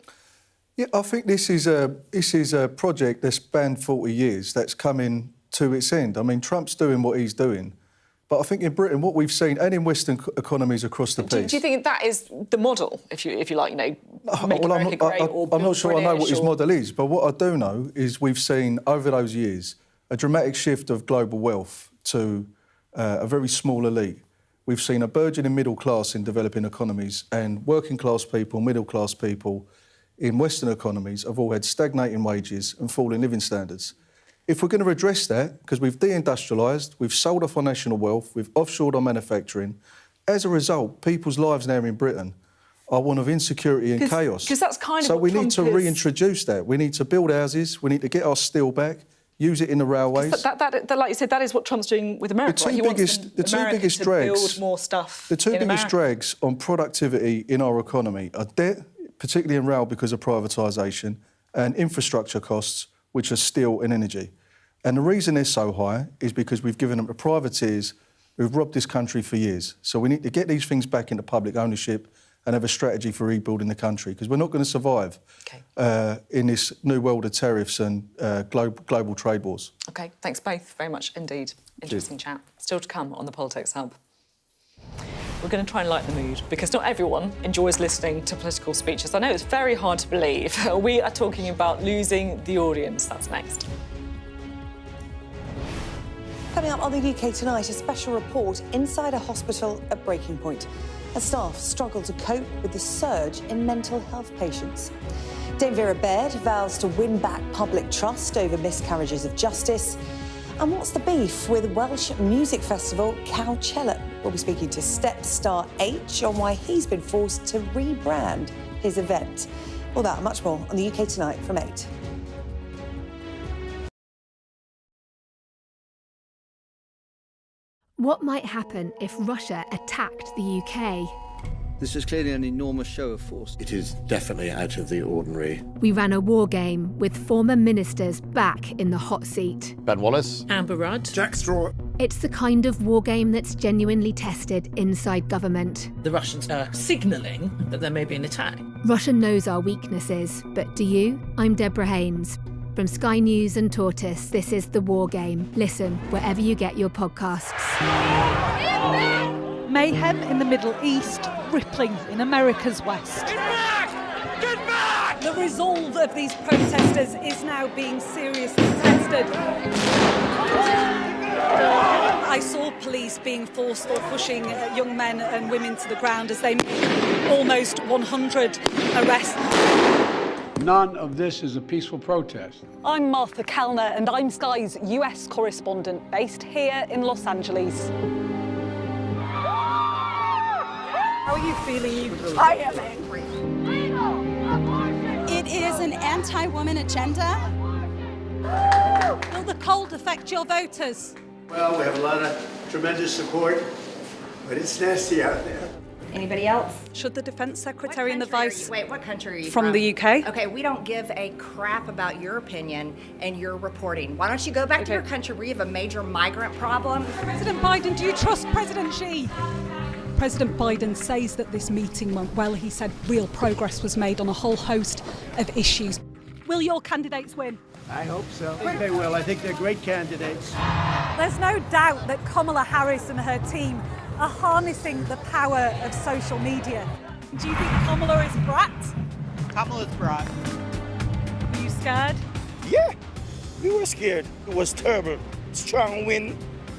Yeah, I think this is a project that's spanned 40 years that's coming to its end. I mean, Trump's doing what he's doing. But I think in Britain, what we've seen, and in Western economies across the piece... Do you think that is the model, if you like, make America great or I'm not sure British, I know what his model is, but what I do know is we've seen, over those years, a dramatic shift of global wealth to a very small elite. We've seen a burgeoning middle class in developing economies, and working class people, middle class people in Western economies have all had stagnating wages and falling living standards. If we're going to address that, because we've deindustrialised, we've sold off our national wealth, we've offshored our manufacturing, as a result, people's lives now in Britain are one of insecurity and chaos. Because that's kind of so what we Trump need to reintroduce that. We need to build houses, we need to get our steel back, use it in the railways. That, like you said, that is what Trump's doing with America. The two biggest drags, build more stuff. The two biggest drags on productivity in our economy are debt, particularly in rail because of privatisation, and infrastructure costs, which are steel and energy. And the reason they're so high is because we've given them to privateers who've robbed this country for years. So we need to get these things back into public ownership and have a strategy for rebuilding the country, because we're not going to survive in this new world of tariffs and global trade wars. OK, thanks both very much indeed. Interesting chat. Still to come on the Politics Hub. We're going to try and lighten the mood, because not everyone enjoys listening to political speeches. I know it's very hard to believe. We are talking about losing the audience. That's next. Coming up on the UK Tonight, a special report inside a hospital at breaking point as staff struggle to cope with the surge in mental health patients. Dame Vera Baird vows to win back public trust over miscarriages of justice. And what's the beef with Welsh music festival Cowchellet? We'll be speaking to Step star H on why he's been forced to rebrand his event. All that and much more on the UK Tonight from 8. What might happen if Russia attacked the UK? This is clearly an enormous show of force. It is definitely out of the ordinary. We ran a war game with former ministers back in the hot seat. Ben Wallace. Amber Rudd. Jack Straw. It's the kind of war game that's genuinely tested inside government. The Russians are signalling that there may be an attack. Russia knows our weaknesses, but do you? I'm Deborah Haynes. From Sky News and Tortoise, this is The War Game. Listen wherever you get your podcasts. Mayhem in the Middle East, rippling in America's West. Get back! Get back! The resolve of these protesters is now being seriously tested. I saw police being forced or pushing young men and women to the ground as they made almost 100 arrests. None of this is a peaceful protest. I'm Martha Kellner, and I'm Sky's US correspondent based here in Los Angeles. How are you feeling? I am angry. It is an anti-woman agenda. Will the cold affect your voters? Well, we have a lot of tremendous support, but it's nasty out there. Anybody else? Should the Defence Secretary and the Vice... Wait, what country are you from? From the UK? Okay, we don't give a crap about your opinion and your reporting. Why don't you go back to your country where you have a major migrant problem? President Biden, do you trust President Xi? President Biden says that this meeting went well. He said real progress was made on a whole host of issues. Will your candidates win? I hope so. I think they will. I think they're great candidates. There's no doubt that Kamala Harris and her team are harnessing the power of social media. Do you think Kamala is brat? Kamala's brat. Are you scared? Yeah, we were scared. It was terrible. Strong wind,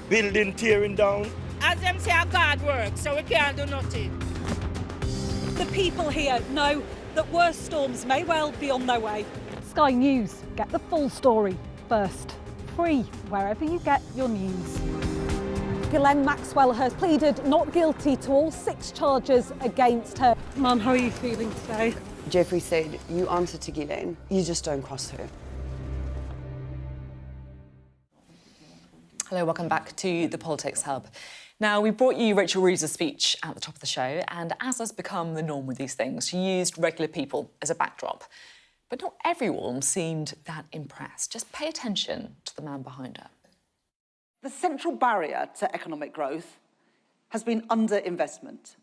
building tearing down. As them say, God works, so we can't do nothing. The people here know that worse storms may well be on their way. Sky News, get the full story first. Free wherever you get your news. Ghislaine Maxwell has pleaded not guilty to all 6 charges against her. Mum, how are you feeling today? Jeffrey said, you answer to Ghislaine, you just don't cross her. Hello, welcome back to the Politics Hub. Now, we brought you Rachel Reeves' speech at the top of the show, and as has become the norm with these things, she used regular people as a backdrop. But not everyone seemed that impressed. Just pay attention to the man behind her. The central barrier to economic growth has been underinvestment.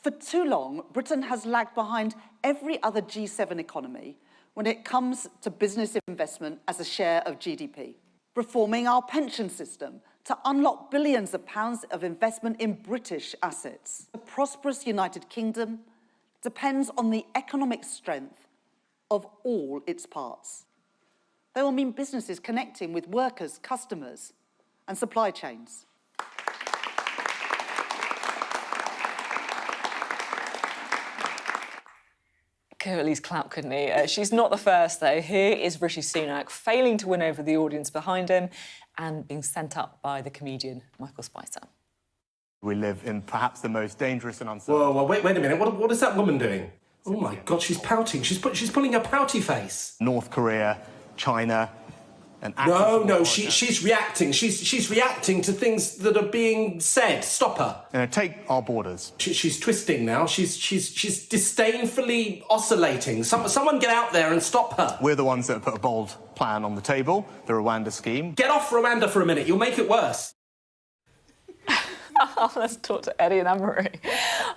For too long, Britain has lagged behind every other G7 economy when it comes to business investment as a share of GDP. Reforming our pension system to unlock billions of pounds of investment in British assets. The prosperous United Kingdom depends on the economic strength of all its parts. They will mean businesses connecting with workers, customers, and supply chains. Could at least clap, couldn't he? She's not the first, though. Here is Rishi Sunak failing to win over the audience behind him and being sent up by the comedian Michael Spicer. We live in perhaps the most dangerous and uncertain... Whoa, wait a minute. What is that woman doing? Oh, my God, she's pouting. She's pulling a pouty face. North Korea, China, and... No, she's reacting. She's reacting to things that are being said. Stop her. Take our borders. She's twisting now. She's disdainfully oscillating. Someone get out there and stop her. We're the ones that have put a bold plan on the table, the Rwanda scheme. Get off Rwanda for a minute. You'll make it worse. Let's talk to Eddie and Anne-Marie.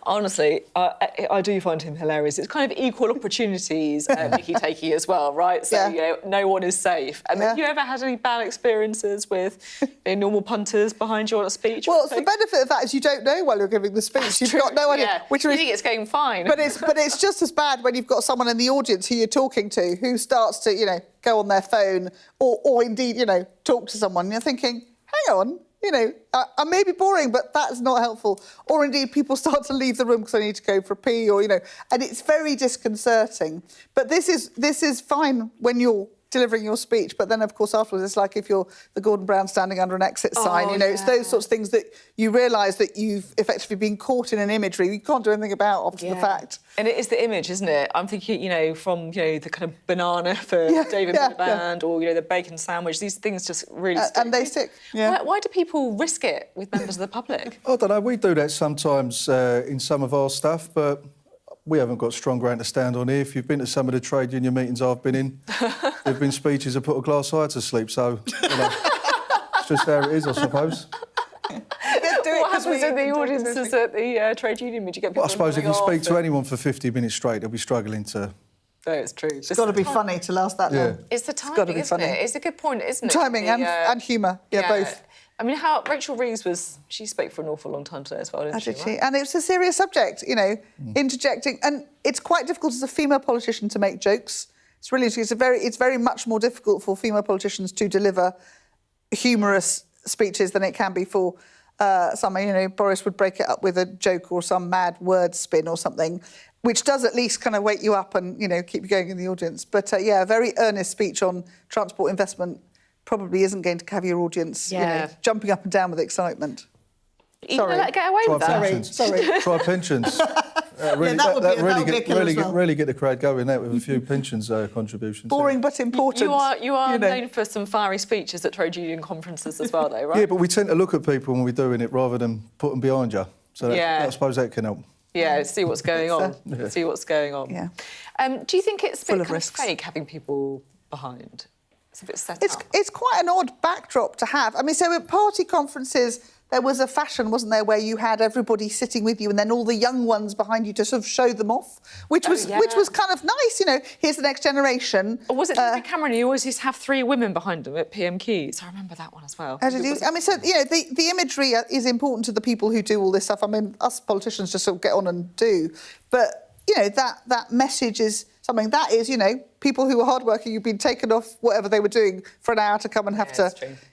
Honestly, I do find him hilarious. It's kind of equal opportunities, Mickey-takey as well, right? So, you know, no one is safe. And have you ever had any bad experiences with normal punters behind you on a speech? Well, the benefit of that is you don't know while you're giving the speech. You've got no idea. Yeah. You think it's going fine. But it's just as bad when you've got someone in the audience who you're talking to who starts to, you know, go on their phone or indeed, you know, talk to someone. And you're thinking, hang on. You know, I may be boring, but that's not helpful. Or indeed, people start to leave the room because they need to go for a pee, or, you know, and it's very disconcerting. But this is fine when you're delivering your speech, but then, of course, afterwards, it's like if you're the Gordon Brown standing under an exit sign, you know, it's those sorts of things that you realise that you've effectively been caught in an imagery you can't do anything about after the fact. And it is the image, isn't it? I'm thinking, you know, from, you know, the kind of banana for David Miliband or, you know, the bacon sandwich, these things just really stick. And they stick, Why do people risk it with members of the public? I don't know, we do that sometimes in some of our stuff, but we haven't got strong ground to stand on here. If you've been to some of the trade union meetings I've been in, there've been speeches that put a glass eye to sleep, so, you know, it's just how it is, I suppose. What happens in the audiences at the trade union meeting? You get people I suppose if you speak to anyone for 50 minutes straight, they'll be struggling to... No, it's true. It's got to be funny to last that long. It's the timing, got to be funny. It's a good point, isn't it? Timing and humour, both. I mean, how Rachel Reeves she spoke for an awful long time today as well, didn't she? Did she? And it's a serious subject, you know, interjecting. And it's quite difficult as a female politician to make jokes. It's very much more difficult for female politicians to deliver humorous speeches than it can be for some. You know, Boris would break it up with a joke or some mad word spin or something, which does at least kind of wake you up and, you know, keep you going in the audience. But, a very earnest speech on transport investment probably isn't going to have your audience you know, jumping up and down with excitement. Sorry. Let her get away with that. Sorry. Try pensions. Really get the crowd going there with a few pensions contributions. Boring but important. You are known for some fiery speeches at trade union conferences as well, though, right? Yeah, but we tend to look at people when we're doing it rather than put them behind you. So I suppose that can help. Yeah, see what's going on. See what's going on. Yeah. Do you think it's a bit kind of fake having people behind? It's a bit set up. It's quite an odd backdrop to have. I mean, so at party conferences, there was a fashion, wasn't there, where you had everybody sitting with you and then all the young ones behind you to sort of show them off, which was kind of nice, you know, here's the next generation. Or was it David Cameron who always used to have 3 women behind him at PMQs? I remember that one as well. I mean, so, you know, the imagery is important to the people who do all this stuff. I mean, us politicians just sort of get on and do. But, you know, that message is something that is, you know, people who are hardworking, you've been taken off whatever they were doing for an hour to come and have to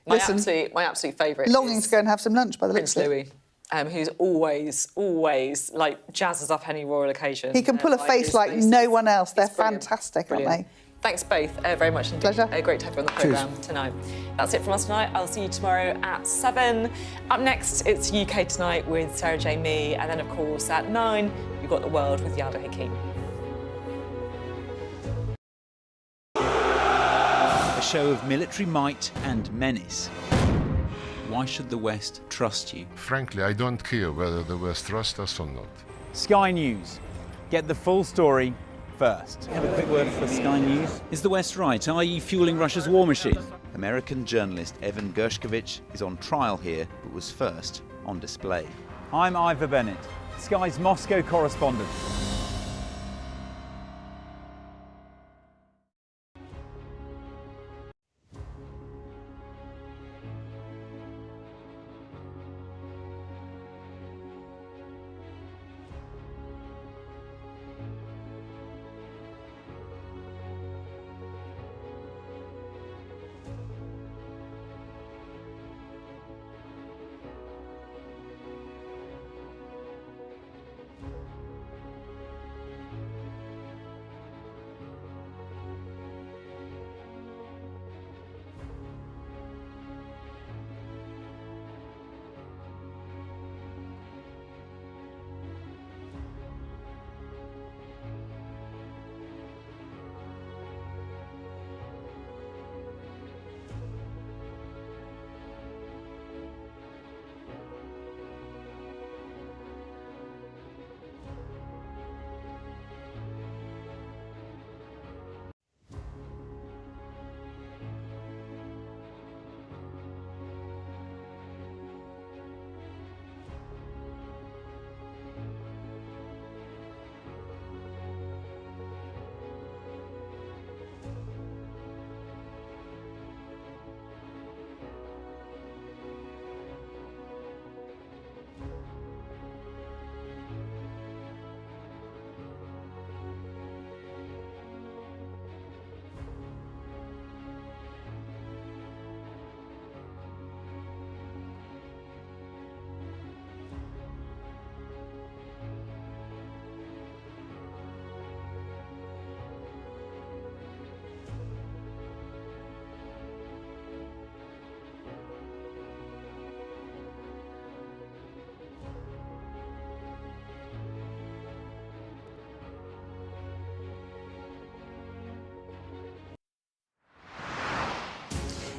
listen. My absolute favourite longing to go and have some lunch by the looks of it. Louis. who's always like jazzes up any royal occasion. He can pull a face like no one else. They're fantastic, aren't they? Thanks both very much indeed. Pleasure. Great to have you on the programme tonight. That's it from us tonight. I'll see you tomorrow at 7. Up next, it's UK Tonight with Sarah J. Mee. And then, of course, at 9, you've got The World with Yada Hakim. A show of military might and menace. Why should the West trust you? Frankly, I don't care whether the West trusts us or not. Sky News. Get the full story first. Have a quick word for Sky News. Is the West right? Are you fueling Russia's war machine? American journalist Evan Gershkovich is on trial here, but was first on display. I'm Ivor Bennett, Sky's Moscow correspondent.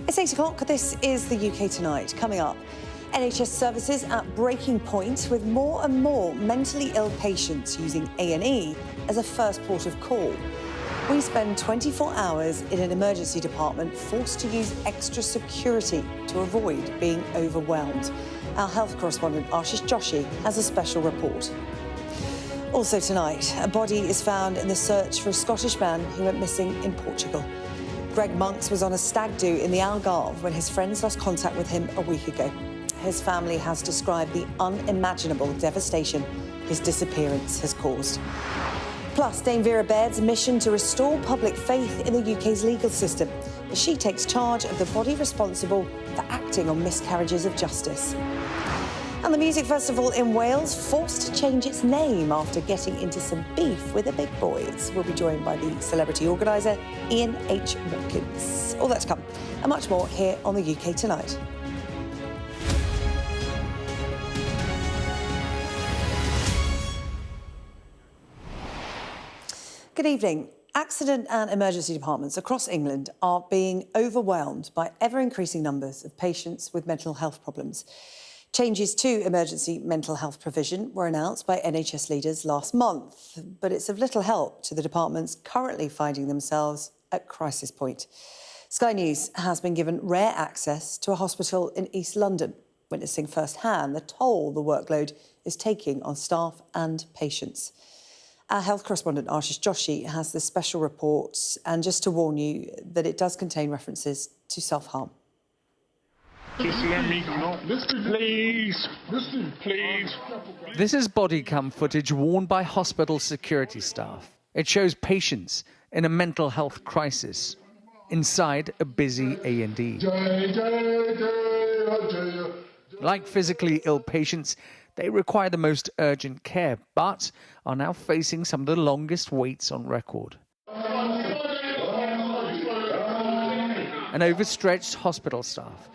It's 8 o'clock. This is the UK Tonight. Coming up, NHS services at breaking point with more and more mentally ill patients using A&E as a first port of call. We spend 24 hours in an emergency department forced to use extra security to avoid being overwhelmed. Our health correspondent Ashish Joshi has a special report. Also tonight, a body is found in the search for a Scottish man who went missing in Portugal. Greg Monks was on a stag do in the Algarve when his friends lost contact with him a week ago. His family has described the unimaginable devastation his disappearance has caused. Plus, Dame Vera Baird's mission to restore public faith in the UK's legal system as she takes charge of the body responsible for acting on miscarriages of justice. And the music festival in Wales forced to change its name after getting into some beef with the big boys. We'll be joined by the celebrity organiser, Ian H. Watkins. All that's come and much more here on the UK Tonight. Good evening. Accident and emergency departments across England are being overwhelmed by ever-increasing numbers of patients with mental health problems. Changes to emergency mental health provision were announced by NHS leaders last month, but it's of little help to the departments currently finding themselves at crisis point. Sky News has been given rare access to a hospital in East London, witnessing firsthand the toll the workload is taking on staff and patients. Our health correspondent Ashish Joshi has this special report, and just to warn you that it does contain references to self-harm. Just let me go. Listen, please. Listen, please. This is body cam footage worn by hospital security staff. It shows patients in a mental health crisis inside a busy A&E. Like physically ill patients, they require the most urgent care, but are now facing some of the longest waits on record. And overstretched hospital staff